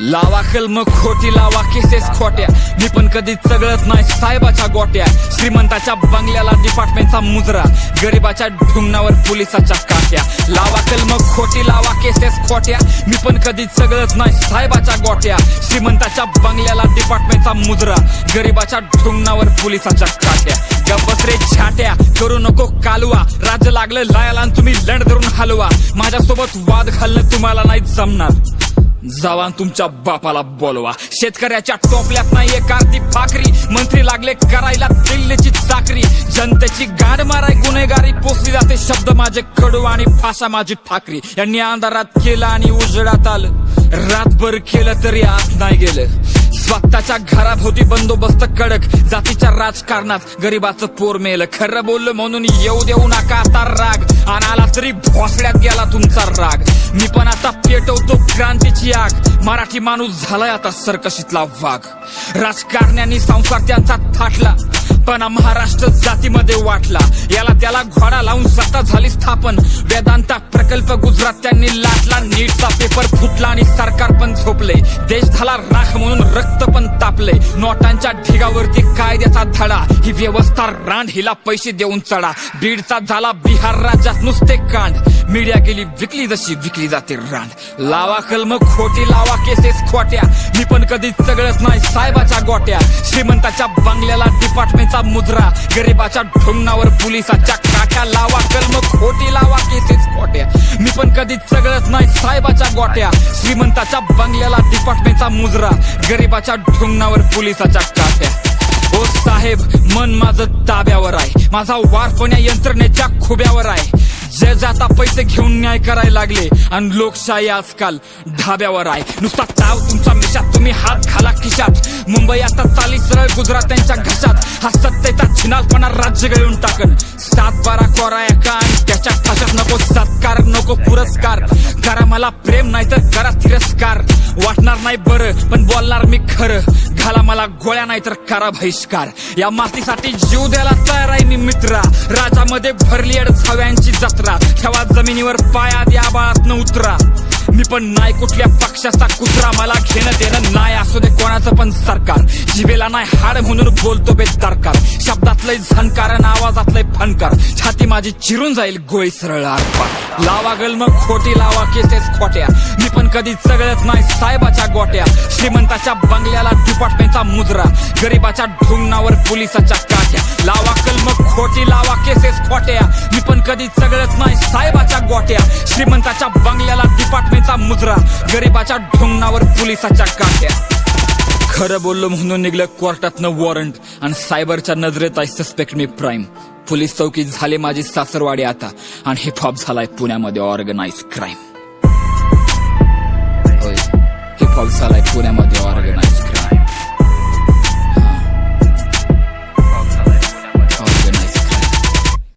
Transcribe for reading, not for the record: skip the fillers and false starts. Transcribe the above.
लावा कलम खोटी लावा केसेस खोट्या, मी पण कधी चगळत नाही साहेबाच्या गोट्या. श्रीमंताच्या बंगल्याला डिपार्टमेंटचा मुजरा, गरिबाच्या ढुंगणावर पोलिसाच्या काट्या. लावा कलम खोटी लावा केसेस खोट्या, मी पण कधी चगळत नाही साहेबाच्या गोट्या. श्रीमंताच्या बंगल्याला डिपार्टमेंटचा मुजरा, गरिबाच्या ढुंगणावर पोलिसाच्या काट्या. गप्पस रे छाट्या, करू नको कालवा, राज्य लागलं लायाला तुम्ही लंड धरून हलवा. माझ्यासोबत वाद घालणं तुम्हाला नाही जमणार, जावा तुमच्या बापाला बोलवा. शेतकऱ्याच्या टोपल्यात नाही एक आरती फाकरी, मंत्री लागले करायला दिल्लीची चाकरी. जनतेची गाड माराय गुन्हेगारी, पोचली जाते शब्द माझे कडू आणि भाषा माझी ठाकरी. यांनी अंधारात केलं आणि उजेडात आलं, रातभर केलं तरी आत नाही गेलं. स्वतःच्या घराभोवती बंदोबस्त कडक, जातीच्या राजकारणात गरीबाचं पोर मेलं. खरं बोललं म्हणून येऊ देऊ नका आता राग, आणि आला तरी भोसड्यात गेला तुमचा राग. मी पण आता पेटवतो क्रांतीची आग, मराठी माणूस झालाय आता सर्कशीतला वाघ. राजकारण्यांनी संसार त्यांचा थाटला, पण महाराष्ट्र जातीमध्ये वाटला. याला त्याला घोडा लावून सत्ता झाली स्थापन, वेदांता प्रकल्प गुजरात त्यांनी लाटला. नीटचा पेपर फुटला आणि सरकार पण झोपले, देश झाला राख म्हणून रक्त पण तापले. नोटांच्या ढिगावरती कायद्याचा धडा, ही व्यवस्था रांड, हिला पैसे देऊन चढा. बीडचा झाला बिहार राज्यात नुसते कांड, मीडिया गेली विकली जशी विकली जाते रांड. लावा कलम खोटी लावा केसेस खोट्या, मी पण कधी चगळत नाही साहेबाच्या गोट्या. श्रीमंताच्या बंगल्याला डिपार्टमेंटचा मुजरा, गरिबाच्या ढुंगणावर पोलिसाच्या काट्या. लावा कलम खोटी लावा केसेस खोट्या, मी पण कधी चगळत नाही साहेबाच्या गोट्या. श्रीमंताच्या बंगल्याला डिपार्टमेंटचा मुजरा, गरिबाच्या ढुंगणावर पोलिसाच्या काट्या. ओ साहेब, मन माझं ताब्यावर आहे, माझा वार पण या यंत्रणेच्या खुब्यावर आहे. जे जाता पैसे घेऊन न्याय करायला लागले, आणि लोकशाही आजकाल ढाब्यावर आहे. नुसता ताव तुमच्या मिशात, तुम्ही हात घाला खिशात. मुंबई आता चाली सरळ गुजरात त्यांच्या घशात, हा सत्तेचा छिनालपणा राज्य गळून टाकन. 7-12 कोरा एका आणि त्याच्या ठशात. नको सत्कार नको पुरस्कार, करा मला प्रेम नाही तर करा तिरस्कार. वाटणार नाही बरं पण बोलणार मी खरं, घाला मला गोळ्या नाही तर करा बहिष्कार. या मातीसाठी जीव द्यायला तयार आहे मी मित्रा, राजामध्ये भरली अडछाव्यांची जत्रा. ठेवा जमिनीवर पाय आधी आबाळात न उतरा, मी पण नाही कुठल्या पक्षाचा कुत्रा. मला घेणं देणं नाही असू दे कोणाचं पण सरकार, जिभेला नाही हाड म्हणून बोलतो बेदरकार. शब्दातलंय झणकार आणि आवाजातलंय फणकार, छाती माझी चिरून जाईल गोळी सरळ आरपार. लावा गलम खोटी लावा केसेस खोट्या, मी पण कधी चगळत नाही साहेबाच्या गोट्या. श्रीमंताच्या बंगल्याला डिपार्टमेंटचा मुजरा, गरिबाच्या ढुंगणावर पोलिसाच्या काट्या. लावा कलम खोटी लावा केसेस खोट्या, मी पण कधी चगळत नाही साहेबाच्या गोट्या. श्रीमंताच्या बंगल्याला डिपार्टमेंटचा मुजरा, गरिबाच्या ढुंगणावर पोलिसाच्या काट्या. खरं बोललो म्हणून निघलं कोर्टातनं वॉरंट, आणि सायबरच्या नजरेत आहे सस्पेक्ट मी प्राईम. पोलीस चौकी झाले माझी सासरवाडी आता, आणि हिपहॉप झालाय पुण्यामध्ये ऑर्गनाइज क्राईम. हिपहॉप झालाय पुण्यामध्ये ऑर्गनाइज क्राईम.